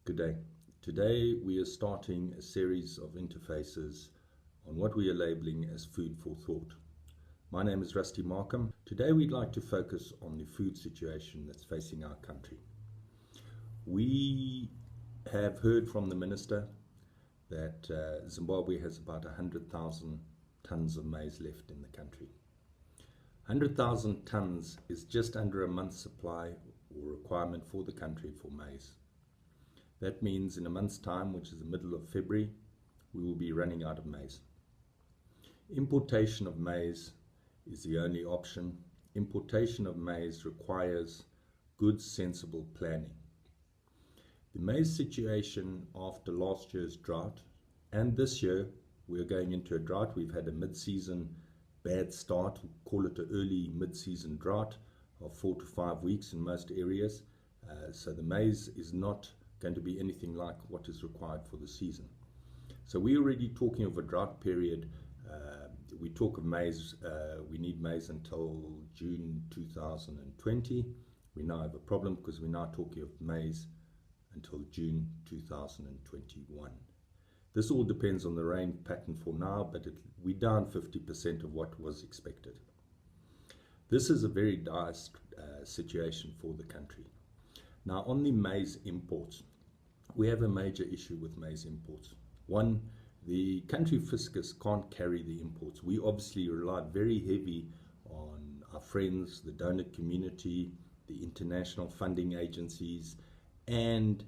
Good day. Today we are starting a series of interfaces on what we are labeling as food for thought. My name is Rusty Markham. Today we'd like to focus on the food situation that's facing our country. We have heard from the Minister that Zimbabwe has about 100,000 tons of maize left in the country. 100,000 tons is just under a month's supply or requirement for the country for maize. That means in a month's time, which is the middle of February, we will be running out of maize. Importation of maize is the only option. Importation of maize requires good, sensible planning. The maize situation after last year's drought, and this year we are going into a drought. We've had a mid-season bad start, we call it an early mid-season drought of 4 to 5 weeks in most areas. So the maize is not going to be anything like what is required for the season. So we're already talking of a drought period. We talk of maize, we need maize until June 2020. We now have a problem because we're now talking of maize until June 2021. This all depends on the rain pattern for now, but we're down 50% of what was expected. This is a very dire situation for the country. Now, on the maize imports, we have a major issue with maize imports. One, the country fiscus can't carry the imports. We obviously rely very heavy on our friends, the donor community, the international funding agencies, and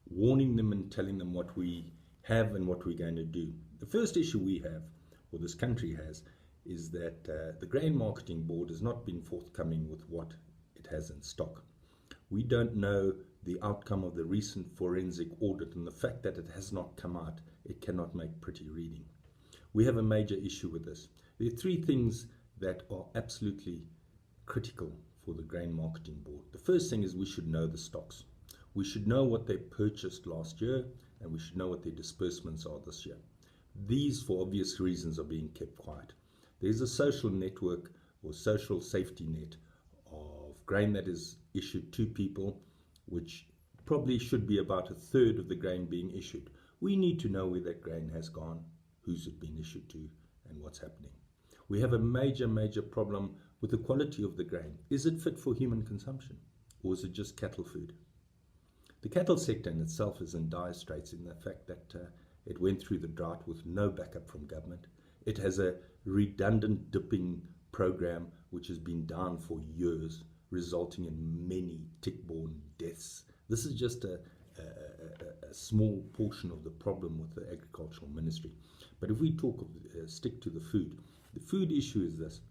warning them and telling them what we have and what we're going to do. The first issue we have, or this country has, is that the Grain Marketing Board has not been forthcoming with what it has in stock. We don't know the outcome of the recent forensic audit, and the fact that it has not come out, it cannot make pretty reading. We have a major issue with this. There are three things that are absolutely critical for the Grain Marketing Board. The first thing is we should know the stocks. We should know what they purchased last year, and we should know what their disbursements are this year. These, for obvious reasons, are being kept quiet. There's a social network or social safety net of grain that is issued to people, which probably should be about a third of the grain being issued. We need to know where that grain has gone, who's it been issued to, and what's happening. We have a major problem with the quality of the grain. Is it fit for human consumption, or is it just cattle food? The cattle sector in itself is in dire straits in the fact that it went through the drought with no backup from government. It has a redundant dipping program which has been down for years, resulting in many tick-borne deaths. This is just a small portion of the problem with the Agricultural Ministry. But if we stick to the food issue is this.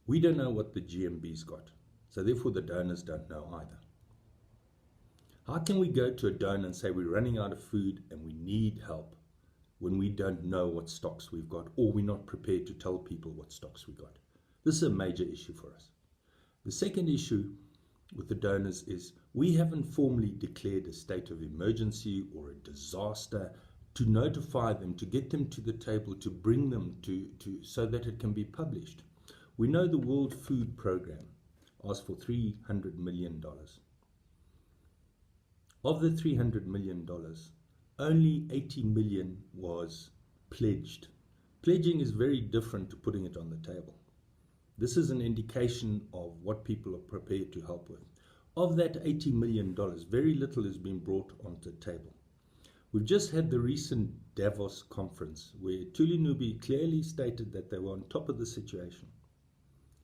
We don't know what the GMB's got, so therefore the donors don't know either. How can we go to a donor and say we're running out of food and we need help when we don't know what stocks we've got, or we're not prepared to tell people what stocks we got? This is a major issue for us. The second issue with the donors is we haven't formally declared a state of emergency or a disaster to notify them, to get them to the table, to bring them to so that it can be published. We know the World Food Programme asked for $300 million. Of the $300 million, only $80 million was pledged. Pledging is very different to putting it on the table. This is an indication of what people are prepared to help with. Of that $80 million, very little has been brought onto the table. We've just had the recent Davos conference where Tuli Nubi clearly stated that they were on top of the situation.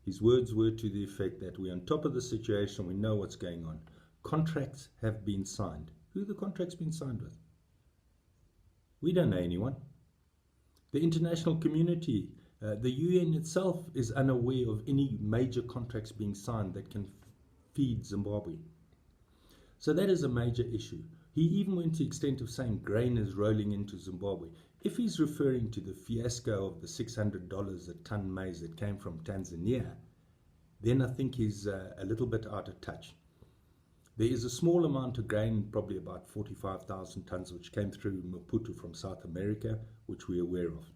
His words were to the effect that we're on top of the situation, we know what's going on. Contracts have been signed. Who the contracts been signed with? We don't know anyone. The international community, the UN itself is unaware of any major contracts being signed that can feed Zimbabwe. So that is a major issue. He even went to the extent of saying grain is rolling into Zimbabwe. If he's referring to the fiasco of the $600 a ton maize that came from Tanzania, then I think he's a little bit out of touch. There is a small amount of grain, probably about 45,000 tons, which came through Maputo from South America, which we're aware of.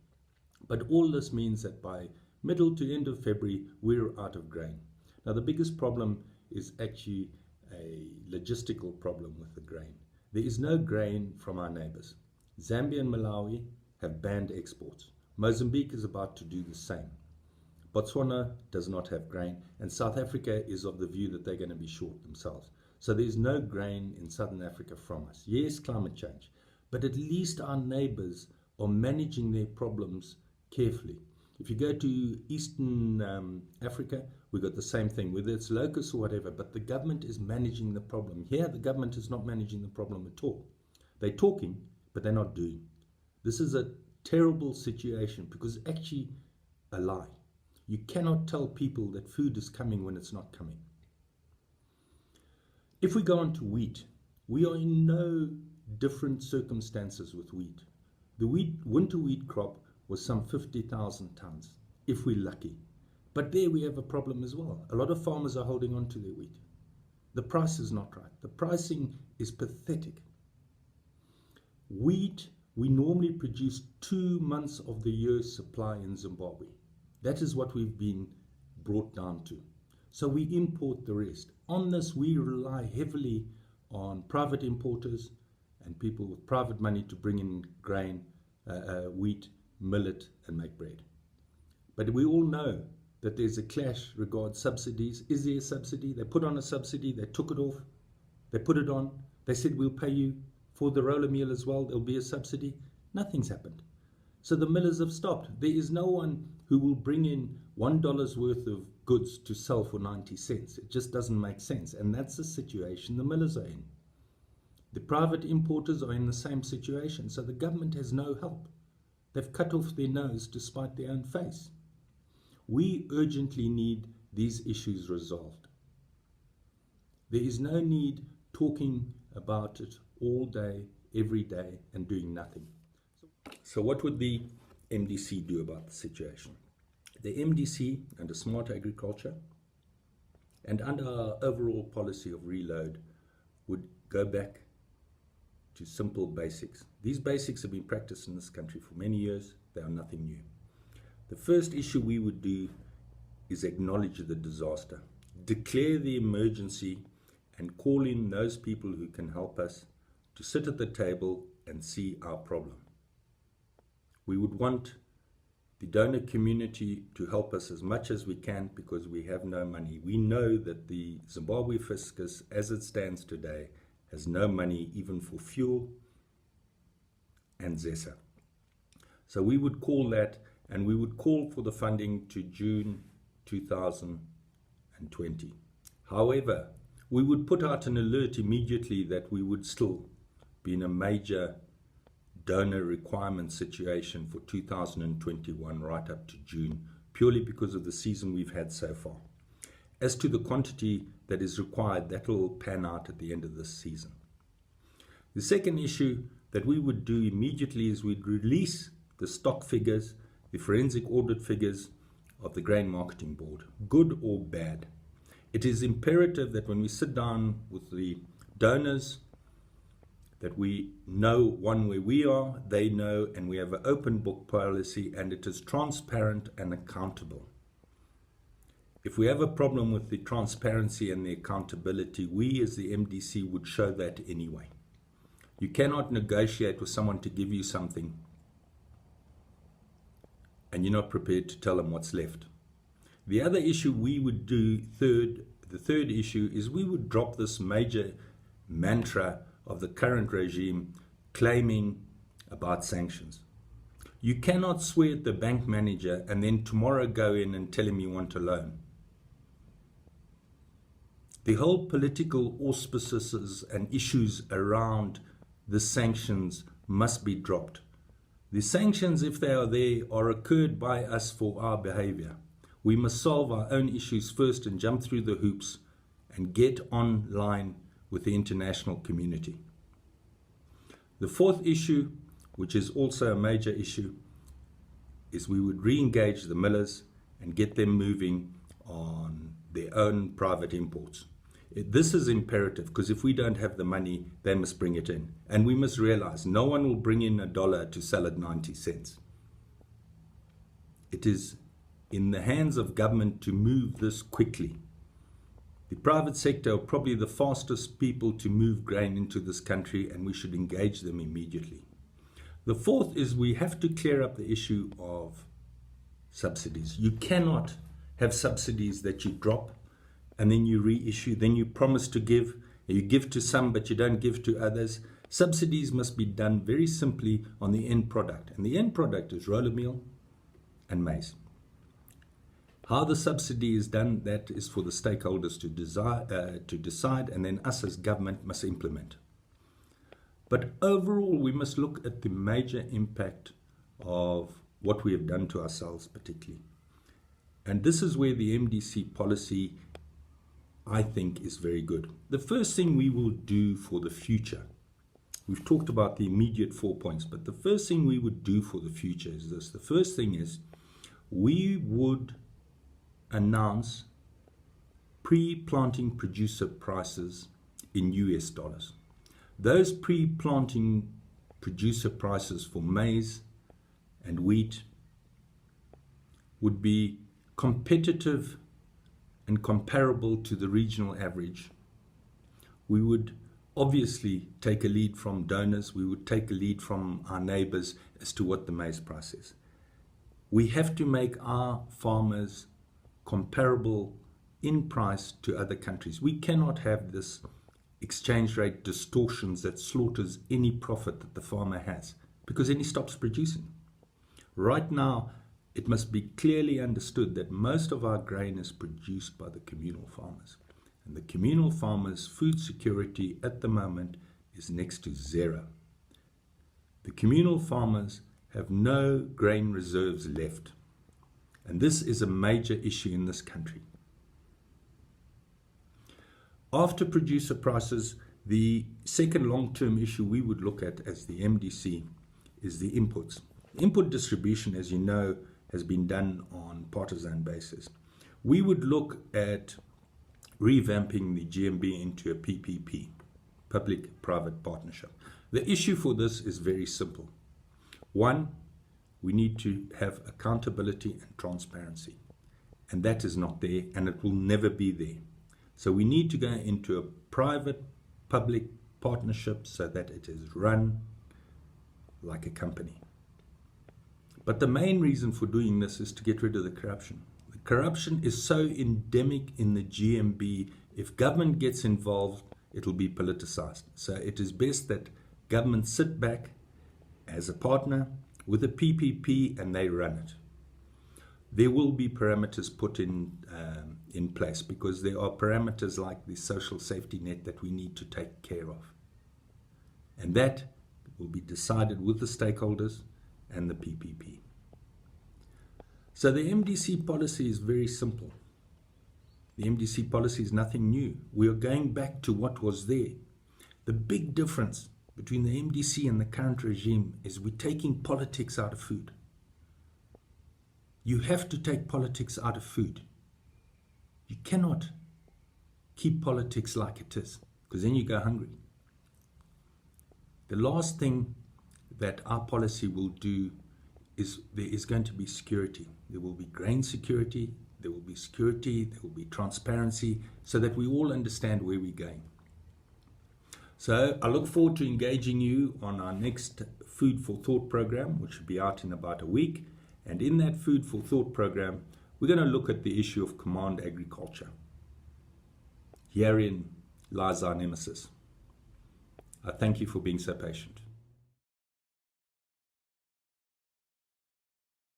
But all this means that by middle to end of February, we're out of grain. Now, the biggest problem is actually a logistical problem with the grain. There is no grain from our neighbors. Zambia and Malawi have banned exports. Mozambique is about to do the same. Botswana does not have grain, and South Africa is of the view that they're going to be short themselves. So there's no grain in Southern Africa from us. Yes, climate change, but at least our neighbors are managing their problems carefully. If you go to Eastern Africa, we've got the same thing, whether it's locusts or whatever, but the government is managing the problem. Here, the government is not managing the problem at all. They're talking, but they're not doing. This is a terrible situation because it's actually a lie. You cannot tell people that food is coming when it's not coming. If we go on to wheat, we are in no different circumstances with wheat. The winter wheat crop was some 50,000 tons, if we're lucky. But there we have a problem as well. A lot of farmers are holding on to their wheat. The price is not right. The pricing is pathetic. Wheat, we normally produce 2 months of the year's supply in Zimbabwe. That is what we've been brought down to. So we import the rest. On this, we rely heavily on private importers and people with private money to bring in grain, wheat, millet, and make bread. But we all know that there's a clash regarding subsidies. Is there a subsidy? They put on a subsidy, they took it off, they put it on, they said we'll pay you for the roller meal as well, there'll be a subsidy. Nothing's happened. So the millers have stopped. There is no one who will bring in $1 worth of goods to sell for 90 cents. It just doesn't make sense. And that's the situation the millers are in. The private importers are in the same situation. So the government has no help. They've cut off their nose to spite their own face. We urgently need these issues resolved. There is no need talking about it all day, every day, and doing nothing. So what would the MDC do about the situation? The MDC, under smart agriculture and under our overall policy of reload, would go back to simple basics. These basics have been practiced in this country for many years. They are nothing new. The first issue we would do is acknowledge the disaster, declare the emergency, and call in those people who can help us to sit at the table and see our problem. We would want the donor community to help us as much as we can because we have no money. We know that the Zimbabwe fiscus, as it stands today, has no money even for fuel and ZESA. So we would call that, and we would call for the funding to June 2020. However, we would put out an alert immediately that we would still be in a major donor requirement situation for 2021 right up to June, purely because of the season we've had so far. As to the quantity that is required, that will pan out at the end of this season. The second issue that we would do immediately is we'd release the stock figures, the forensic audit figures of the Grain Marketing Board, good or bad. It is imperative that when we sit down with the donors, that we know, one, where we are, they know, and we have an open book policy, and it is transparent and accountable. If we have a problem with the transparency and the accountability, we as the MDC would show that anyway. You cannot negotiate with someone to give you something and you're not prepared to tell them what's left. The other issue we would do, the third issue, is we would drop this major mantra of the current regime claiming about sanctions. You cannot swear at the bank manager and then tomorrow go in and tell him you want a loan. The whole political auspices and issues around the sanctions must be dropped. The sanctions, if they are there, are occurred by us for our behavior. We must solve our own issues first and jump through the hoops and get online with the international community. The fourth issue, which is also a major issue, is we would re-engage the millers and get them moving on their own private imports. This is imperative because if we don't have the money, they must bring it in. And we must realize no one will bring in $1 to sell at 90 cents. It is in the hands of government to move this quickly. The private sector are probably the fastest people to move grain into this country, and we should engage them immediately. The fourth is we have to clear up the issue of subsidies. You cannot have subsidies that you drop and then you reissue, then you promise to give, you give to some but you don't give to others. Subsidies must be done very simply on the end product, and the end product is roller meal and maize. How the subsidy is done, that is for the stakeholders to decide, and then us as government must implement. But overall, we must look at the major impact of what we have done to ourselves particularly. And this is where the MDC policy, I think, is very good. The first thing we will do for the future, we've talked about the immediate 4 points, but the first thing we would do for the future is this. The first thing is we would announce pre-planting producer prices in US dollars. Those pre-planting producer prices for maize and wheat would be competitive and comparable to the regional average. We would obviously take a lead from donors. We would take a lead from our neighbors as to what the maize price is. We have to make our farmers comparable in price to other countries. We cannot have this exchange rate distortions that slaughters any profit that the farmer has, because then he stops producing. Right now, it must be clearly understood that most of our grain is produced by the communal farmers. And the communal farmers' food security at the moment is next to zero. The communal farmers have no grain reserves left. And this is a major issue in this country. After producer prices, the second long-term issue we would look at as the MDC is the inputs. Input distribution, as you know, has been done on partisan basis. We would look at revamping the GMB into a PPP, public-private partnership. The issue for this is very simple. One, we need to have accountability and transparency, and that is not there, and it will never be there. So we need to go into a private-public partnership so that it is run like a company. But the main reason for doing this is to get rid of the corruption. The corruption is so endemic in the GMB, if government gets involved, it will be politicized. So it is best that government sit back as a partner with a PPP and they run it. There will be parameters put in place, because there are parameters like the social safety net that we need to take care of. And that will be decided with the stakeholders and the PPP. So the MDC policy is very simple. The MDC policy is nothing new. We are going back to what was there. The big difference between the MDC and the current regime is we're taking politics out of food. You have to take politics out of food. You cannot keep politics like it is, because then you go hungry. The last thing that our policy will do is there is going to be security. There will be grain security, there will be security, there will be transparency, so that we all understand where we're going. So I look forward to engaging you on our next Food for Thought program, which will be out in about a week. And in that Food for Thought program, we're going to look at the issue of command agriculture. Herein lies our nemesis. I thank you for being so patient.